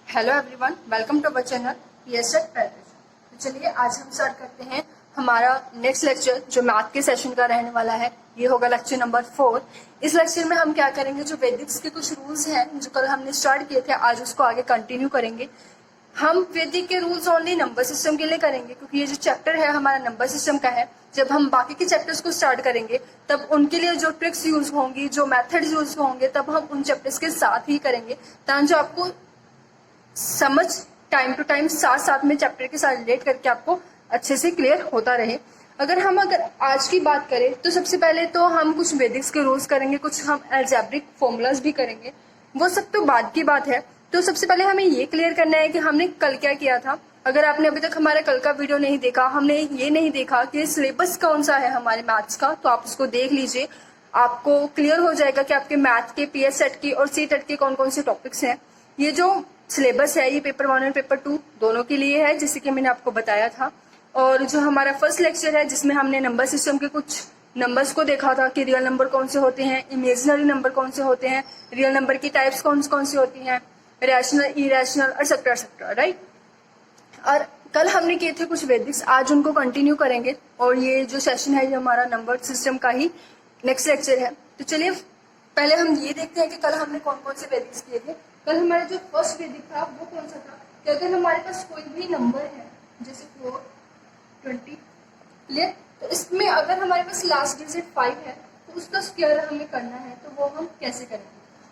Hello everyone, welcome to our channel PSAT practice. तो चलिए आज हम स्टार्ट करते हैं हमारा नेक्स्ट लेक्चर जो मैथ के सेशन का रहने वाला है। ये होगा लेक्चर नंबर 4। इस लेक्चर में हम क्या करेंगे, जो वैदिक्स के कुछ रूल्स हैं जो कल हमने स्टार्ट किए थे, आज उसको आगे कंटिन्यू करेंगे। हम वैदिक के रूल्स ओनली नंबर सिस्टम के लिए करेंगे, क्योंकि ये जो चैप्टर है हमारा नंबर सिस्टम का है। जब हम बाकी के चैप्टर्स को स्टार्ट करेंगे तब उनके लिए जो ट्रिक्स यूज होंगी, जो मेथड्स यूज होंगे, तब हम उन चैप्टर्स के साथ ही करेंगे, ताकि जो आपको समझ टाइम टू टाइम साथ साथ में चैप्टर के साथ रिलेट करके आपको अच्छे से क्लियर होता रहे। अगर आज की बात करें तो सबसे पहले तो हम कुछ वैदिक्स के रूल्स करेंगे, कुछ हम अलजेब्रिक फॉर्मूलाज भी करेंगे। वो सब तो बाद की बात है। तो सबसे पहले हमें ये क्लियर करना है कि हमने कल क्या किया था। अगर आपने अभी तक हमारा कल का वीडियो नहीं देखा, हमने ये नहीं देखा कि सिलेबस कौन सा है हमारे मैथ्स का, तो आप उसको देख लीजिए। आपको क्लियर हो जाएगा कि आपके मैथ के, पीएस सेट की और सी टेट के कौन कौन से टॉपिक्स हैं। ये जो सिलेबस है ये पेपर 1 और पेपर 2 दोनों के लिए है, जैसे कि मैंने आपको बताया था। और जो हमारा फर्स्ट लेक्चर है जिसमें हमने नंबर सिस्टम के कुछ नंबर्स को देखा था कि रियल नंबर कौन से होते हैं, इमेजिनरी नंबर कौन से होते हैं, रियल नंबर की टाइप्स कौन कौन सी होती हैं, रैशनल, इरेशनल, एक्सेट्रा, राइट। और कल हमने किए थे कुछ वैदिक्स, आज उनको कंटिन्यू करेंगे। और ये जो सेशन है ये हमारा नंबर सिस्टम का ही नेक्स्ट लेक्चर है। तो चलिए पहले हम ये देखते हैं कि कल हमने कौन कौन से वैदिक्स किए थे। कल हमारा जो फर्स्ट वैदिक था वो कौन सा था कि अगर हमारे पास कोई भी नंबर है जैसे 4, 20, क्लियर, तो इसमें अगर हमारे पास लास्ट डिजिट 5 है तो उसका स्क्वायर हमें करना है, तो वो हम कैसे करेंगे।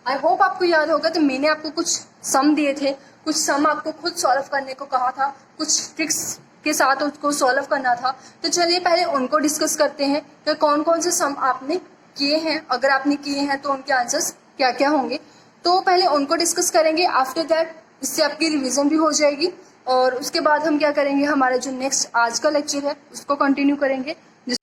आई होप आपको याद होगा कि मैंने आपको कुछ सम दिए थे, कुछ सम आपको खुद सॉल्व करने को कहा था, कुछ ट्रिक्स के साथ उसको सॉल्व करना था। तो चलिए पहले उनको डिस्कस करते हैं कि कौन कौन से सम आपने किए हैं। अगर आपने किए हैं तो उनके आंसर्स क्या क्या होंगे, तो पहले उनको डिस्कस करेंगे। आफ्टर दैट इससे आपकी रिवीजन भी हो जाएगी। और उसके बाद हम क्या करेंगे, हमारा जो नेक्स्ट आज का लेक्चर है उसको कंटिन्यू करेंगे। तो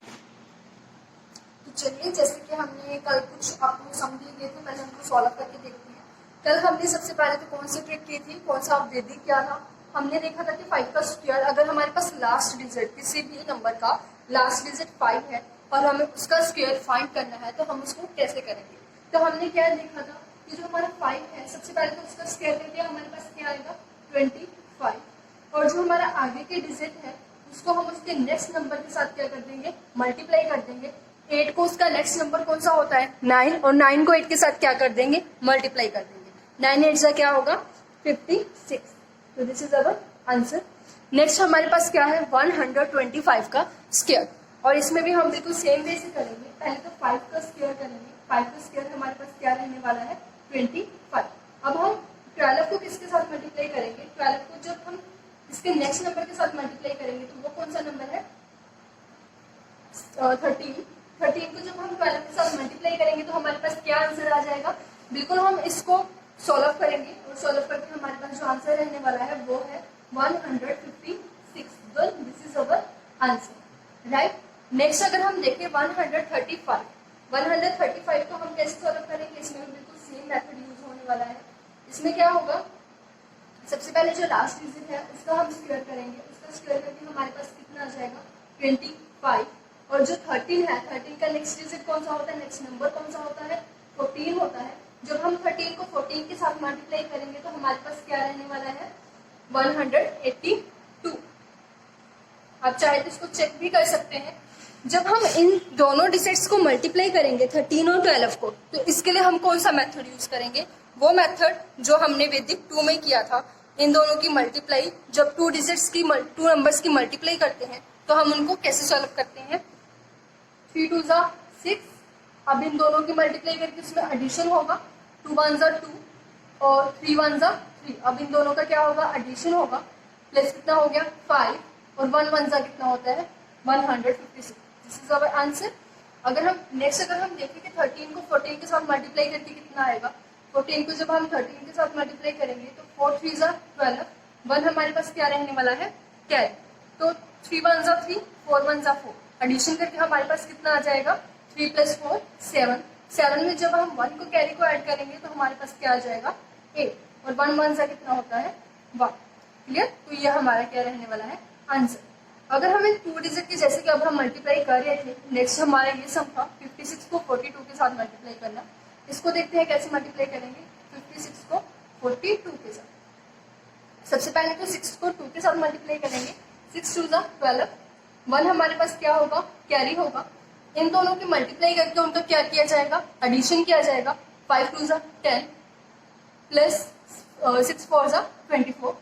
चलिए जैसे कि हमने कल कुछ आपको सम दिए गए थे, पहले उनको सॉल्व करके देखते हैं। कल हमने सबसे पहले तो कौन सी ट्रिक की थी, कौन सा वैदिक क्या था। हमने देखा था कि 5 का स्क्वायर, अगर हमारे पास लास्ट डिजिट किसी भी नंबर का लास्ट डिजिट 5 है और हमें उसका स्क्वायर फाइंड करना है तो हम उसको कैसे करेंगे। तो हमने क्या देखा था कि जो हमारा 5 है सबसे पहले तो उसका स्क्वायर करके हमारे पास क्या आएगा 25। और जो हमारा आगे के डिजिट है उसको हम उसके नेक्स्ट नंबर के साथ क्या कर देंगे, मल्टीप्लाई कर देंगे। 8 को उसका नेक्स्ट नंबर कौन सा होता है 9, और 9 को 8 के साथ क्या कर देंगे, मल्टीप्लाई कर देंगे। 9 8 क्या होगा 56। तो this is our answer. Next हमारे पास क्या है 125 का स्क्वायर, और इसमें भी हम बिल्कुल सेम वे से करेंगे। पहले तो 5 का स्क्वायर करेंगे। 5 का स्क्वायर हमारे पास क्या रहने वाला है 25। अब हम 12 को किसके साथ मल्टीप्लाई करेंगे, 12 को जब हम इसके नेक्स्ट नंबर के साथ मल्टीप्लाई करेंगे तो वो कौन सा नंबर है 13। 13 को जब हम 12 के साथ मल्टीप्लाई करेंगे तो हमारे पास क्या आंसर आ जाएगा। बिल्कुल हम इसको सॉल्व करेंगे और सॉल्व करके हमारे पास जो आंसर रहने वाला है वो है 156। This is our answer, right. Next अगर हम देखें 135 को हम कैसे सॉल्व करेंगे, इसमें भी बिल्कुल सेम मेथड यूज होने वाला है। इसमें क्या होगा, सबसे पहले जो लास्ट डिजिट है उसका हम स्क्वायर करेंगे। उसका स्क्वायर करके हमारे पास कितना आ जाएगा 25। और जो 13 है, 13 का नेक्स्ट डिजिट कौन सा होता है, नेक्स्ट नंबर कौन सा होता है 14 होता है। जब हम 13 को 14 के साथ मल्टीप्लाई करेंगे तो हमारे पास क्या रहने वाला है 182। आप चाहे तो इसको चेक भी कर सकते हैं। जब हम इन दोनों डिजिट्स को मल्टीप्लाई करेंगे 13 और 12 को, तो इसके लिए हम कौन सा मेथड यूज करेंगे, वो मेथड जो हमने वैदिक 2 में किया था। इन दोनों की मल्टीप्लाई, जब टू नंबर्स की मल्टीप्लाई करते हैं तो हम उनको कैसे सॉल्व करते हैं 3 2 6। अब इन दोनों की मल्टीप्लाई करके उसमें एडिशन होगा, 2 1 2 और 3 1 3। अब इन दोनों का क्या होगा, एडिशन होगा, प्लस कितना हो गया 5 और 1 1 कितना होता है 156। This is our answer. अगर हम देखें कि 13 को 14 के साथ मल्टीप्लाई करके कितना आएगा, 14 को जब हम 13 के साथ मल्टीप्लाई करेंगे तो 4 3 12, 1 हमारे पास क्या रहने वाला है कैरी। तो 3 1 3, 4 1 4, एडिशन करके हमारे पास कितना आ जाएगा 3 + 4 7। 7 में जब हम 1 को कैरी को ऐड करेंगे तो हमारे पास क्या आ जाएगा 8, और 1 1 कितना होता है 1। क्लियर। तो ये हमारा क्या रहने वाला है आंसर। अगर हमें 2 डिजिट की जैसे कि अब हम मल्टीप्लाई कर रहे थे, नेक्स्ट हमारा ये सम था 56 को 42 के साथ मल्टीप्लाई करना। इसको देखते हैं कैसे मल्टीप्लाई करेंगे 56 को 42 के साथ। सबसे पहले तो 6 को 2 के साथ मल्टीप्लाई करेंगे, 6 2 12, 1 हमारे पास क्या होगा, कैरी होगा। इन दोनों की मल्टीप्लाई करके उनका क्या किया जाएगा, एडिशन किया जाएगा। 5 2 10 प्लस 6 4 24।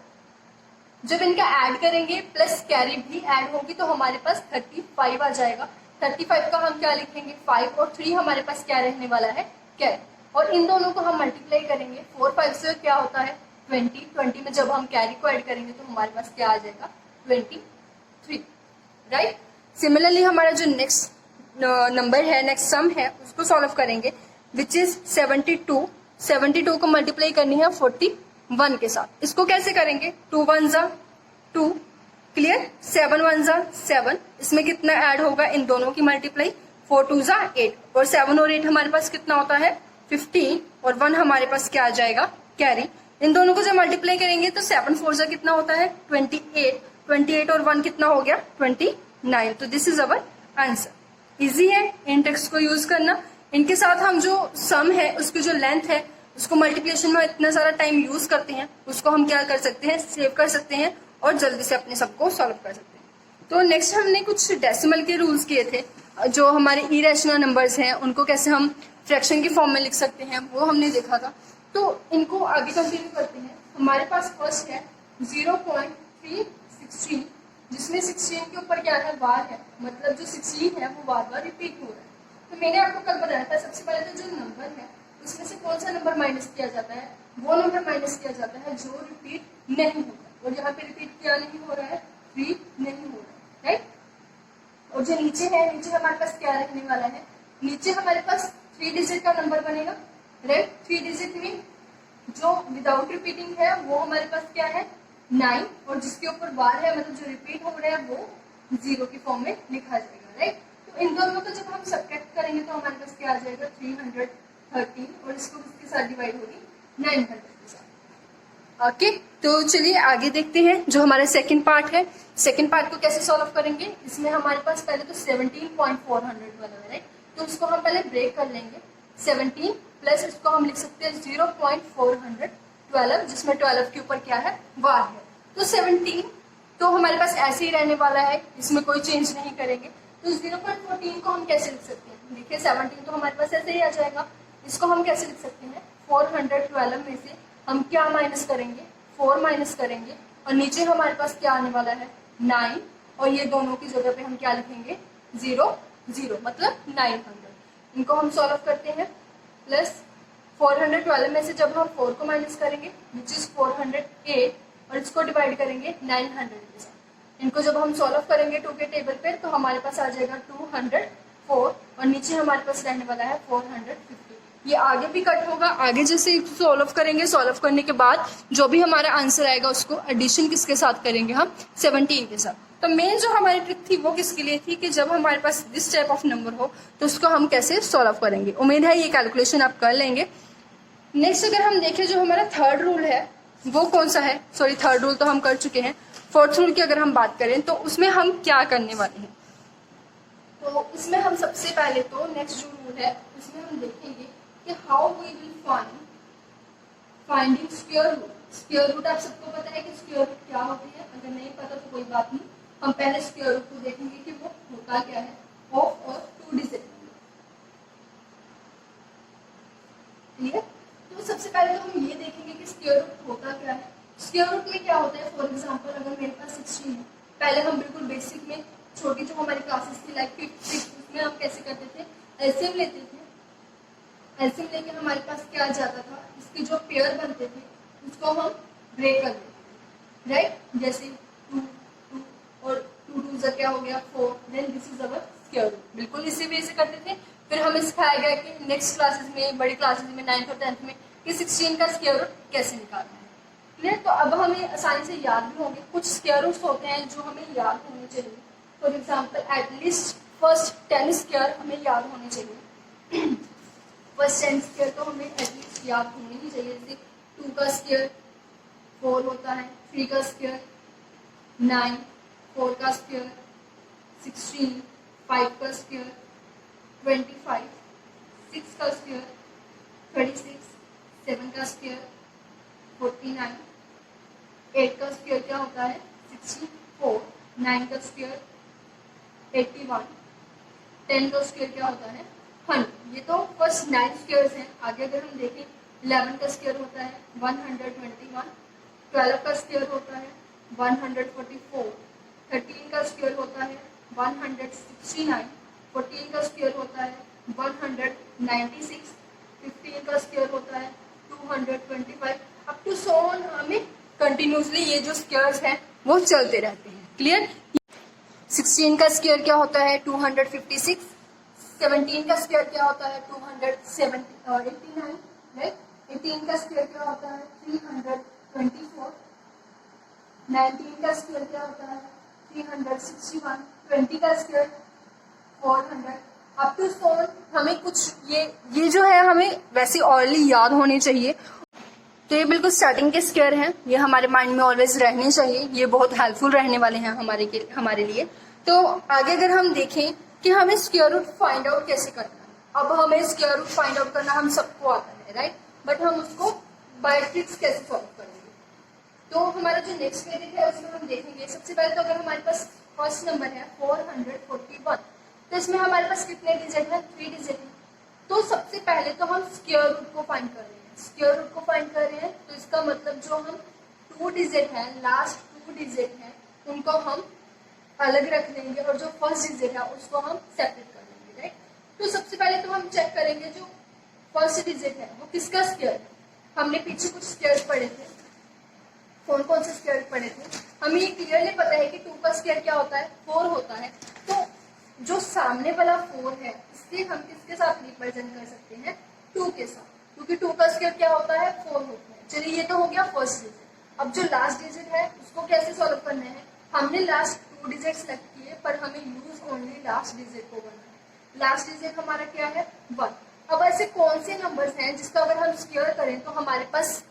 जब इनका ऐड करेंगे प्लस कैरी भी ऐड होगी तो हमारे पास 35 आ जाएगा। 35 का हम क्या लिखेंगे, 5 और 3 हमारे पास क्या रहने वाला है, कैरी। और इन दोनों को हम मल्टीप्लाई करेंगे, 4 5 से क्या होता है 20, 20 में जब हम कैरी को ऐड करेंगे तो हमारे पास क्या आ जाएगा 23, राइट। सिमिलरली हमारा जो नेक्स्ट नंबर है, नेक्स्ट सम है, उसको सॉल्व करेंगे, विच इज 72। 72 को मल्टीप्लाई करनी है 41 के साथ। इसको कैसे करेंगे, 2 1 2, क्लियर, 7 1 7। इसमें कितना ऐड होगा, इन दोनों की मल्टीप्लाई, 4 2 8, और 7 और 8 हमारे पास कितना होता है 15, और 1 हमारे पास क्या आ जाएगा, कैरी। इन दोनों को जब मल्टीप्लाई करेंगे तो 7 4 कितना होता है 28, 28 और 1 कितना हो गया 29। तो this is our answer. Easy है इन ट्रिक्स को यूज करना। इनके साथ हम जो सम है उसकी जो लेंथ है उसको मल्टीप्लिकेशन में इतना सारा टाइम यूज करते हैं, उसको हम क्या कर सकते हैं, सेव कर सकते हैं और जल्दी से अपने सबको सॉल्व कर सकते हैं। तो नेक्स्ट हमने कुछ डेसिमल के रूल्स किए थे, जो हमारे इरेशनल नंबर्स हैं उनको कैसे हम फ्रैक्शन की फॉर्म में लिख सकते हैं वो हमने देखा था। तो इनको आगे कंटिन्यू करते हैं। हमारे पास फर्स्ट है 0.316, जिसमें 16 के ऊपर क्या है, बार है, मतलब जो 16 है वो बार बार रिपीट हो रहा है। तो मैंने आपको कल बताया था, सबसे पहले तो जो नंबर है उसमें से कौन सा नंबर माइनस किया जाता है, वो नंबर माइनस किया जाता है जो रिपीट नहीं होता, और यहाँ पे रिपीट क्या नहीं हो रहा है, 3 नहीं हो रहा है, राइट। और जो नीचे है, नीचे हमारे पास क्या रहने वाला है, नीचे हमारे पास 3 डिजिट का नंबर बनेगा, राइट। 3 डिजिट में जो विदाउट रिपीटिंग है वो हमारे पास क्या है 9, और जिसके ऊपर बार है मतलब जो रिपीट हो रहा है वो 0 की फॉर्म में लिखा जाएगा, राइट। तो इन दोनों को जब हम सब्ट्रैक्ट करेंगे तो हमारे पास क्या आ जाएगा 313, और इसको किसके साथ डिवाइड होगी 900 के साथ। ओके, तो चलिए आगे देखते हैं जो हमारा सेकंड पार्ट है। सेकंड पार्ट को कैसे सॉल्व करेंगे, इसमें हमारे पास पहले तो 17.400 बना है, राइट। तो उसको हम पहले ब्रेक कर लेंगे, 17 प्लस इसको हम लिख सकते हैं 0.412, जिसमें 12 के ऊपर क्या है, बार है। तो 17 तो हमारे पास ऐसे ही रहने वाला है, इसमें कोई चेंज नहीं करेंगे। तो 0.14 को हम कैसे लिख सकते हैं, देखिए 17 तो हमारे पास ऐसे ही आ जाएगा। इसको हम कैसे लिख सकते हैं, 412 में से हम क्या माइनस करेंगे, 4 माइनस करेंगे, और नीचे हमारे पास क्या आने वाला है 9, और ये दोनों की जगह पे हम क्या लिखेंगे 0 0, मतलब 900। इनको हम सॉल्व करते हैं, प्लस 412 में से जब हम 4 को माइनस करेंगे विच इज 408, और इसको डिवाइड करेंगे 900 के साथ। इनको जब हम सॉल्व करेंगे 2 के टेबल पे तो हमारे पास आ जाएगा 204, और नीचे हमारे पास रहने वाला है 450। ये आगे भी कट होगा, आगे जैसे सॉल्व करेंगे, सॉल्व करने के बाद जो भी हमारा आंसर आएगा उसको एडिशन किसके साथ करेंगे हम 17 के साथ। तो मेन जो हमारी ट्रिक थी वो किसके लिए थी कि जब हमारे पास दिस टाइप ऑफ नंबर हो तो उसको हम कैसे सॉल्व करेंगे। उम्मीद है ये कैलकुलेशन आप कर लेंगे। नेक्स्ट अगर हम देखें जो हमारा थर्ड रूल है वो कौन सा है, सॉरी थर्ड रूल तो हम कर चुके हैं। फोर्थ रूल की अगर हम बात करें तो उसमें हम क्या करने वाले हैं, तो उसमें हम सबसे पहले तो नेक्स्ट जो रूल है उसमें हम देखेंगे कि how we will finding square root. Square root आप सबको पता है कि स्क्वायर रूट क्या होती है, अगर नहीं पता तो कोई बात नहीं, हम पहले स्क्वायर रूट को देखेंगे कि वो होता क्या है ऑफ और 2 डिजिट। क्लियर, तो सबसे पहले तो हम ये देखेंगे कि स्क्वायर रूट होता क्या है। स्क्वायर रूट में क्या होता है, फॉर एग्जांपल अगर मेरे पास 16 है, पहले हम बिल्कुल बेसिक में छोटी जो हमारी क्लासेस थी लाइक 5th उसमें हम कैसे करते थे, एलसीएम लेते थे। एलसीएम लेके हमारे पास क्या जाता था, इसके जो पेयर बनते थे उसको हम ब्रेक कर देते थे, राइट। जैसे 2 2 और 2 2 क्या हो गया 4, then this is our square root. बिल्कुल इसी वे से करते थे। फिर हमें सिखाया गया कि नेक्स्ट क्लासेस में, बड़ी क्लासेस में 9th और 10th में कि 16 का स्क्वायर रूट कैसे निकालना है। क्लियर, तो अब हमें आसानी से याद भी होंगे। कुछ स्क्वायर रूट्स होते हैं जो हमें याद होने चाहिए। For example at least first 10 square हमें याद होने चाहिए। फर्स्ट 10 स्क्वायर तो हमें एटलीस्ट याद होने ही चाहिए। जैसे 2 का स्क्वायर 4 होता है, 3 का स्क्वायर 9, 4 का स्क्वायर 16, 5 का स्क्वायर 25, 6 का स्क्वायर 36, 7 का स्क्वायर 49, 8 का स्क्वायर क्या होता है 64, 9 का स्क्वायर 81, 10 का स्क्वायर क्या होता है 100। ये तो फर्स्ट 9 स्क्वायर्स हैं। आगे अगर हम देखें 11 का स्क्वायर होता है 121, 12 का स्क्वायर होता है 144, 13 का स्क्वायर होता है 169, 14 का स्क्वायर होता है 196, 15 का स्क्वायर होता है 225, अप टू सो ऑन। हमें कंटिन्यूसली ये जो स्क्वायर्स हैं वो चलते रहते हैं। क्लियर। 16 का स्क्वायर क्या होता है 256, 17 का स्क्वायर क्या होता है 289, राइट। 18 का स्क्वायर क्या होता है 324, 19 का स्क्वायर क्या होता है 361, 20 का square 400, up to so on. हमें कुछ ये जो है हमें वैसे ऑलरेडी याद होने चाहिए। तो ये बिल्कुल स्टार्टिंग के स्क्वायर हैं, ये हमारे माइंड में ऑलवेज रहने चाहिए, ये बहुत हेल्पफुल रहने वाले हैं हमारे लिए। तो आगे अगर हम देखें कि हमें स्क्वायर रूट फाइंड आउट कैसे करना है। अब हमें स्क्वायर रूट फाइंड आउट करना हम सबको आता है, राइट, बट हम उसको बाय ट्रिक्स कैसे सॉल्व करेंगे। तो हमारा जो नेक्स्ट क्वेश्चन है उसमें हम देखेंगे सबसे पहले तो अगर हमारे पास फर्स्ट नंबर है 441, तो इसमें हमारे पास कितने डिजिट है 3 डिजिट है। तो सबसे पहले तो हम स्क्वायर रूट को फाइंड कर रहे हैं। स्क्वायर रूट को फाइंड कर रहे हैं तो इसका मतलब जो हम 2 डिजिट है, लास्ट 2 डिजिट है, उनको हम अलग रख लेंगे और जो फर्स्ट डिजिट है उसको हम सेपरेट कर लेंगे, राइट। तो सबसे पहले तो हम चेक करेंगे जो फर्स्ट डिजिट है वो किसका स्क्वायर है। हमने पीछे कुछ स्क्वायर पढ़े थे, कौन कौन से स्क्वायर पढ़े थे। हमें ये क्लियरली पता है कि 2 का स्क्वायर क्या होता है 4 होता है। तो जो सामने वाला 4 है इससे हम किसके साथ रिप्रेजेंट कर सकते हैं 2 के साथ, क्योंकि 2 का स्क्वायर क्या होता है 4 होता है। चलिए ये तो हो गया फर्स्ट डिजिट। अब जो लास्ट डिजिट है उसको कैसे सॉल्व करना है। हमने लास्ट 2 डिजिट सेलेक्ट किए पर हमें यूज ओनली लास्ट डिजिट को करना है। लास्ट डिजिट हमारा क्या है 1। अब ऐसे कौन से नंबर्स हैं जिसका अगर हम स्क्वायर करें तो हमारे पास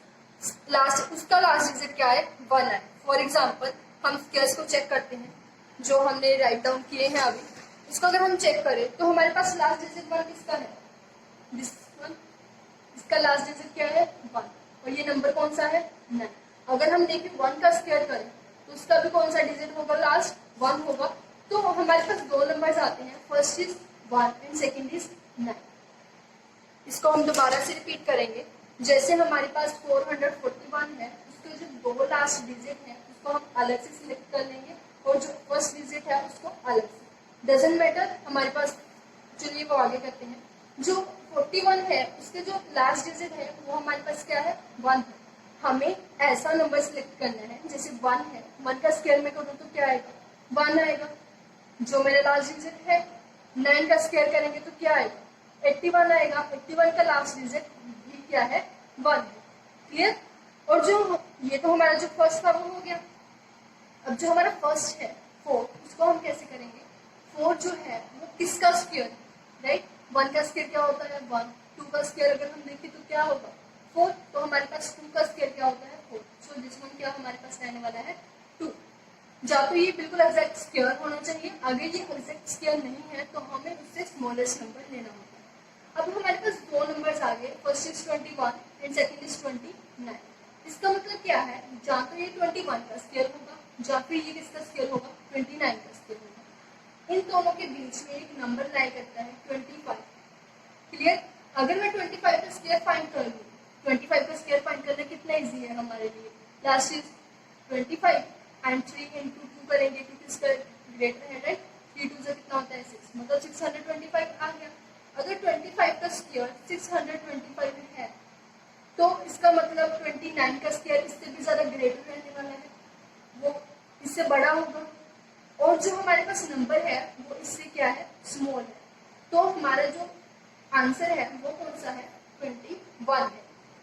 उसका लास्ट डिजिट क्या है 1 है। फॉर एग्जाम्पल हम स्क्वायर्स को चेक करते हैं जो हमने राइट डाउन किए हैं अभी। इसको अगर हम चेक करें तो हमारे पास लास्ट डिजिट 1 किसका है दिस वन। इसका लास्ट डिजिट क्या है 1 और ये नंबर कौन सा है 9। अगर हम देखें 1 का स्क्वायर करें तो उसका भी कौन सा डिजिट होगा लास्ट 1 होगा। तो हमारे पास 2 नंबर्स आते हैं, first is 1 and second is 9। इसको हम दोबारा से रिपीट करेंगे। जैसे हमारे पास 441 है उसके जो 2 लास्ट डिजिट है उसको हम अलग से सिलेक्ट कर लेंगे और जो फर्स्ट डिजिट है उसको अलग से, डजेंट मैटर हमारे पास। चलिए वो आगे करते हैं। जो 41 है उसके जो लास्ट डिजिट है वो हमारे पास क्या है 1 है। हमें ऐसा नंबर सिलेक्ट करना है जैसे 1 है, 1 का स्क्वायर में करूँ तो क्या आएगा 1 आएगा। जो मेरा लास्ट डिजिट है 9 का स्क्वायर करेंगे तो क्या आएगा 81 आएगा। 81 का लास्ट डिजिट भी क्या है 1 है। क्लियर। और जो ये तो हमारा जो फर्स्ट था वो हो गया। अब जो हमारा फर्स्ट है 4 उसको हम कैसे करेंगे। 4 जो है वो किसका स्क्वायर है, राइट। 1 का स्क्वायर क्या होता है 1, 2 का स्क्वायर अगर हम देखें तो क्या होगा 4, तो हमारे पास 2 का स्क्वायर क्या होता है 4। सो दिस वन क्या हमारे पास रहने वाला है 2। या तो ये बिल्कुल एग्जैक्ट स्क्वायर होना चाहिए, अगर ये एग्जैक्ट स्क्वायर नहीं है तो हमें उससे स्मॉलेस्ट नंबर लेना होता है। अब हमारे पास 2 नंबर्स आ गए, first is 21 and second is 29। इसका मतलब क्या है जहाँ तो ये 21 का स्क्वायर होगा या फिर ये किसका स्क्वायर होगा 29 का स्क्वायर होगा। इन दोनों के बीच में एक नंबर लाई करता है 25। क्लियर। अगर मैं 25 का स्क्वायर फाइंड कर लूँ, 25 का स्क्वायर फाइंड करना कितना इजी है हमारे लिए। लास्ट इज 25 एंड 3 इंटू 2 करेंगे क्योंकि इसका ग्रेटर है, राइट। 3 2 से कितना होता है 6, मतलब 625 आ गया। अगर 25 का स्क्वायर 625 है तो इसका मतलब 29 का स्क्वायर इससे भी ज्यादा ग्रेटर रहने वाला है, वो इससे बड़ा होगा। और जो हमारे पास नंबर है वो इससे क्या है स्मॉल है। तो हमारा जो आंसर है वो कौन सा है 21 है,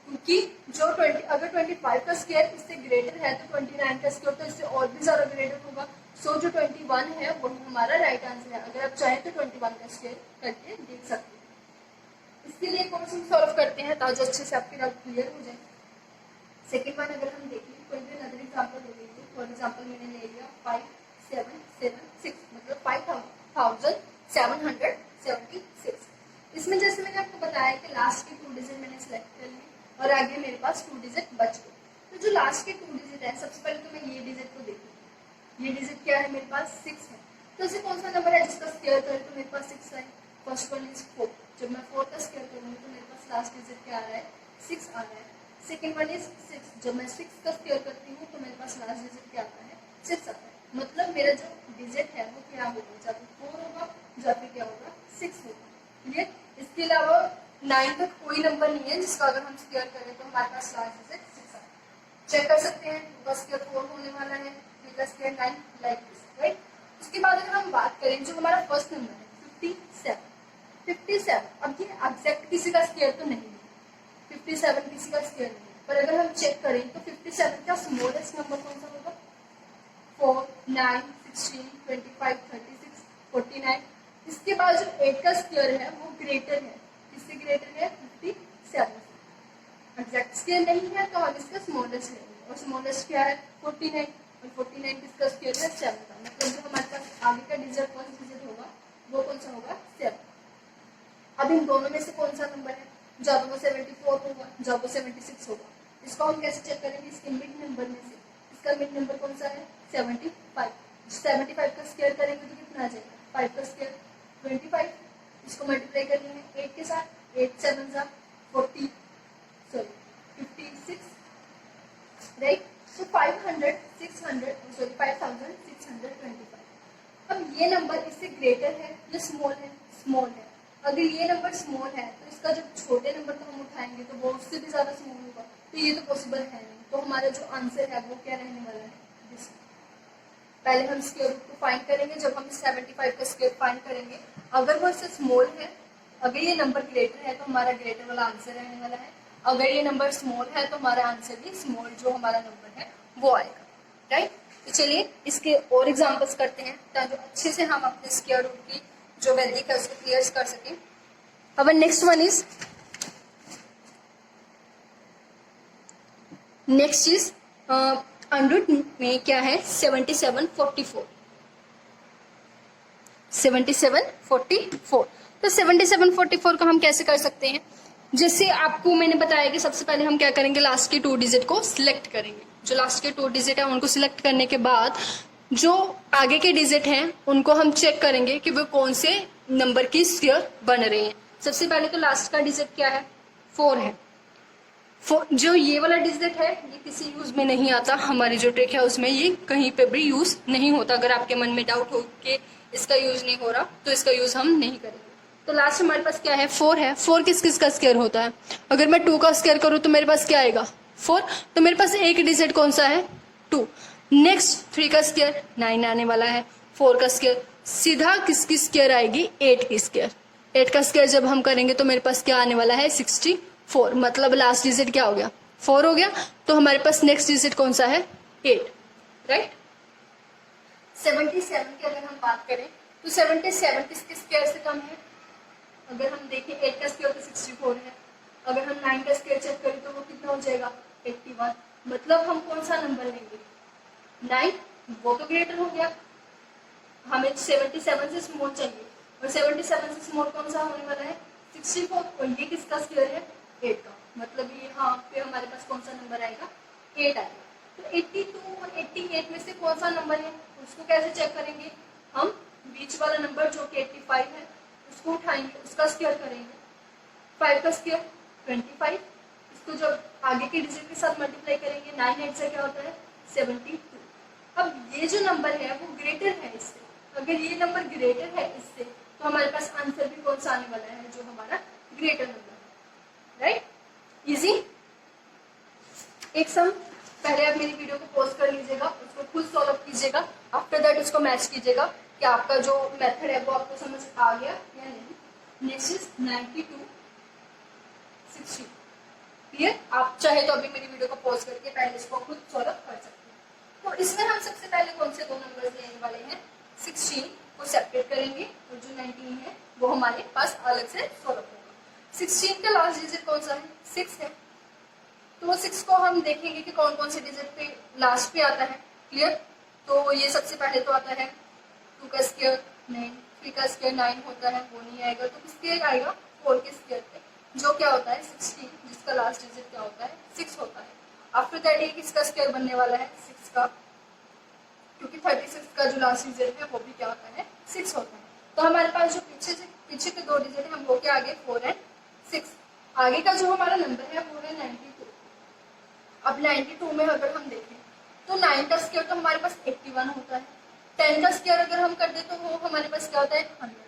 क्योंकि जो 20 अगर 25 का स्क्वायर इससे ग्रेटर है तो 29 का स्क्वायर तो इससे और भी ज्यादा ग्रेटर होगा। सो जो 21 है वो हमारा राइट आंसर है। अगर आप चाहें तो 21 का स्क्वायर करके देख सकते हैं। इसके लिए क्वेश्चन सॉल्व करते हैं ताकि अच्छे से आपके डाउट क्लियर हो जाए। सेकेंड वन अगर हम देखें कोई भी अदर एग्जाम्पल ले लीजिए। फॉर एग्जाम्पल मैंने ले लिया 5776, मतलब 5776। इसमें जैसे मैंने आपको बताया कि लास्ट के 2 डिजिट मैंने सेलेक्ट कर लिए और आगे मेरे पास 2 डिजिट बच गए। तो जो लास्ट के 2 डिजिट डिजिट है, सबसे पहले तो मैं ये डिजिट को देखूँ। ये डिजिट क्या है मेरे पास 6 है, तो ऐसे कौन सा नंबर है जिसका स्क्वायर करें तो मेरे पास 6 आए। फर्स्ट वन इज 4, जब मैं 4 का स्क्वायर करूँगी तो मेरे पास लास्ट डिजिट क्या आ रहा है 6 आ रहा है। सेकेंड वन इज 6, जब मैं 6 का स्क्वायर करती हूँ तो मेरे पास लास्ट डिजिट क्या आता है 6 आता है। मतलब मेरा जो डिजिट है वो क्या होगा, या फिर 4 होगा या फिर क्या होगा 6 होगा। क्लियर। इसके अलावा 9 तक कोई नंबर नहीं है जिसका अगर हम स्क्वायर करें तो हमारे पास लास्ट डिजिट 6 आता है। चेक कर सकते हैं, 2 का स्क्वायर 4 होने वाला है, 3 का स्क्वायर 9, लाइक दिस, राइट। उसके बाद अगर हम बात करें जो हमारा फर्स्ट नंबर है 57, अब ये एग्जैक्ट किसी का स्क्वायर तो नहीं है, 57 किसी का स्क्वायर नहीं है, पर अगर हम चेक करें तो 57 का स्मॉलेस्ट नंबर कौन सा होगा 4, 9, 16, 25, 36, 49। इसके बाद जो 8 का स्क्वायर है वो ग्रेटर है, किससे ग्रेटर है 57 से। एग्जैक्ट स्क्वायर नहीं है तो हम इसका स्मॉलेस्ट लेंगे, और स्मॉलेस्ट क्या है 49, और 49 किसका स्क्वायर है 7 का। मतलब जो हमारे पास आगे का डिजिट फर्स्ट डिजिट होगा वो कौन सा होगा 7। अब इन दोनों में से कौन सा नंबर है, जब वो 74 होगा जब वो 76 होगा। इसको हम कैसे चेक करेंगे, इसके मिड नंबर में से इसका मिड नंबर कौन सा है 75। 75 का स्क्वायर करेंगे तो कितना आ जाएगा 5 का स्क्वायर 25, इसको मल्टीप्लाई करेंगे 8 के साथ, 8 7 जा 40, सॉरी 56, राइट। तो 5625। अब ये नंबर इससे ग्रेटर है या स्मॉल है, स्मॉल है। अगर ये नंबर स्मॉल है तो इसका जो छोटे नंबर को हम उठाएंगे तो वो उससे भी ज्यादा स्मॉल होगा, तो ये तो पॉसिबल है नहीं। तो हमारा जो आंसर है वो क्या रहने वाला है दिस। पहले हम स्क्वायर रूट को फाइंड करेंगे, जब हम 75 का स्क्वायर फाइंड करेंगे अगर वो इससे स्मॉल है, अगर ये नंबर ग्रेटर है तो हमारा ग्रेटर वाला आंसर रहने वाला है, अगर ये नंबर स्मॉल है तो हमारा आंसर भी स्मॉल जो हमारा नंबर है वो आएगा, राइट। तो चलिए इसके और एग्जांपल्स करते हैं ताकि अच्छे से हम अपने स्क्वायर रूट की जो वैल्यू है उसको क्लियर कर सकें। अब next one is under root में क्या है 7744। तो 7744 को हम कैसे कर सकते हैं, जैसे आपको मैंने बताया कि सबसे पहले हम क्या करेंगे लास्ट के 2 डिजिट को सिलेक्ट करेंगे। जो लास्ट के 2 डिजिट है उनको सिलेक्ट करने के बाद जो आगे के डिजिट हैं उनको हम चेक करेंगे कि वो कौन से नंबर की स्क्वायर बन रहे हैं। सबसे पहले तो लास्ट का डिजिट क्या है 4 है। जो ये वाला डिजिट है ये किसी यूज में नहीं आता, हमारी जो ट्रिक है उसमें ये कहीं पे भी यूज नहीं होता। अगर आपके मन में डाउट हो कि इसका यूज नहीं हो रहा तो इसका यूज हम नहीं करेंगे। तो लास्ट हमारे पास क्या है 4 है। 4 किस किस का स्क्वायर होता है, अगर मैं 2 का स्क्वायर करूँ तो मेरे पास क्या आएगा 4, तो मेरे पास एक डिजिट कौन सा है 2। नेक्स्ट 3 का स्क्वायर 9 आने वाला है, 4 का स्क्वायर सीधा किसकी स्क्वायर आएगी 8 की स्क्वायर। 8 का स्क्वायर जब हम करेंगे तो मेरे पास क्या आने वाला है 64, मतलब लास्ट डिजिट क्या हो गया 4 हो गया। तो हमारे पास नेक्स्ट डिजिट कौन सा है 8, राइट। 77 की अगर हम बात करें तो 77 किसके स्क्वायर से कम है, अगर हम देखें 8 का स्क्वायर तो 64 है, अगर हम 9 का स्क्वायर चेक करें तो वो कितना हो जाएगा 81। मतलब हम कौन सा नंबर लेंगे 9, वो तो ग्रेटर हो गया, हमें 77 से स्मॉल चाहिए, और 77 से स्मॉल कौन सा होने वाला है 64, और ये किसका स्क्वायर है 8 का। मतलब ये यहाँ पे हमारे पास कौन सा नंबर आएगा 8 आएगा। तो 82 और 88 में से कौन सा नंबर है उसको कैसे चेक करेंगे, हम बीच वाला नंबर जो कि 85 है उसको उठाएंगे, उसका स्क्वायर करेंगे, 5 का स्क्वायर 25, इसको जब आगे के डिजिट के साथ मल्टीप्लाई करेंगे 9 8 से क्या होता है 72। अब ये जो नंबर है वो ग्रेटर है इससे, अगर ये नंबर ग्रेटर है इससे तो हमारे पास आंसर भी कौन सा आने वाला है जो हमारा ग्रेटर नंबर है, राइट। इजी। एक सम पहले आप मेरी वीडियो को पॉज कर लीजिएगा, उसको खुद सॉल्व कीजिएगा, आफ्टर दैट उसको मैच कीजिएगा कि आपका जो मेथड है वो आपको समझ आ गया या नहीं। Next is 92 60। क्लियर। आप चाहे तो अभी मेरी वीडियो को पॉज करके पहले इसको खुद सॉल्व कर सकते हैं। तो इसमें हम सबसे पहले कौन से 2 नंबर्स लेने वाले हैं 16 को सेपरेट करेंगे और जो 19 है वो हमारे पास अलग से सॉल्व होगा। 16 का लास्ट डिजिट कौन सा है 6 है, तो वो 6 को हम देखेंगे कि कौन कौन से डिजिट पे लास्ट पे आता है। क्लियर। तो ये सबसे पहले तो आता है 2 का स्क्वायर 9, 3 का स्क्वायर 9 होता है वो नहीं आएगा, तो किसके आएगा 4 के स्क्वायर पे जो क्या होता है 16, जिसका लास्ट डिजिट क्या होता है 6 होता है। आफ्टर दैट ये किसका स्क्वायर बनने वाला है, 6 का, क्योंकि 36 का जो लास्ट डिजिट है वो भी क्या होता है, 6 होता है। तो हमारे पास जो पीछे के 2 डिजिट है हम वो क्या आ गए, 4 एंड 6। आगे का जो हमारा नंबर है वो है 92। अब 92 में अगर हम देखें तो 9 का स्क्वायर तो हमारे पास 81 होता है, 10 का स्क्वायर अगर हम कर दे तो वो हमारे पास क्या होता है, 100।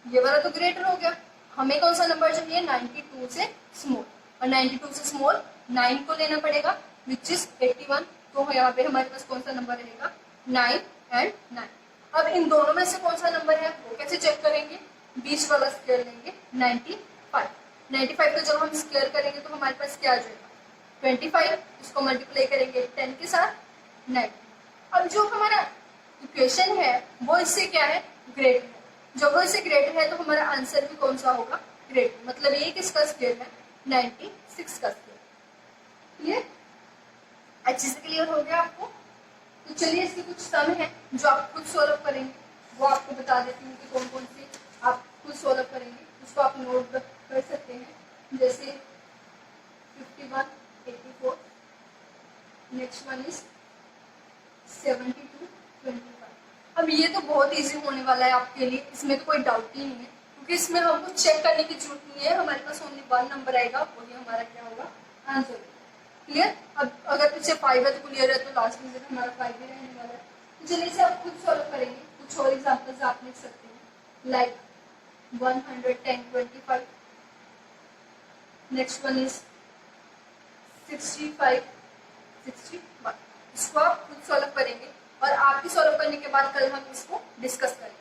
ये वाला तो ग्रेटर हो गया। हमें कौन सा नंबर चाहिए, 92 से स्मॉल, और 92 से स्मॉल 9 को लेना पड़ेगा विच इज 81। तो यहाँ पे हमारे पास कौन सा नंबर रहेगा, 9 एंड 9। अब इन दोनों में से कौन सा नंबर है वो कैसे चेक करेंगे, बीच वाला स्क्वायर लेंगे 95। 95 को जब हम स्क्वायर करेंगे तो हमारे पास क्या आ जाएगा, 25। इसको मल्टीप्लाई करेंगे 10 के साथ, 9। अब जो हमारा इक्वेशन है वो इससे क्या है, ग्रेटर है। जब वो इससे ग्रेटर है तो हमारा आंसर भी कौन सा होगा, ग्रेटर। मतलब ये किसका स्क्वायर है, 96 का स्क्वायर। क्लियर, अच्छे से क्लियर हो गया आपको। तो चलिए इसके कुछ सम है जो आप खुद सॉल्व करेंगे, वो आपको बता देती हूँ कि कौन कौन से आप खुद सॉल्व करेंगे। उसको आप नोट कर सकते हैं, जैसे 51, 84, नेक्स्ट वन इज 72, 25। अब ये तो बहुत इजी होने वाला है आपके लिए, इसमें तो कोई डाउट ही नहीं है, क्योंकि इसमें हमको चेक करने की जरूरत नहीं है। हमारे पास ओनली 1 नंबर आएगा, वही हमारा क्या होगा, आंसर। क्लियर। अब अगर पीछे 5 है तो क्लियर है, तो लास्ट में हमारा 5 ही रहने वाला है। तो चलिए इसे आप खुद सॉल्व करेंगे। कुछ और एग्जाम्पल्स आप लिख सकते हैं, लाइक 110, 25। Next one is 65, 61। इसको आप खुद सॉल्व करेंगे और आपकी सॉल्व करने के बाद कल हम इसको डिस्कस करेंगे।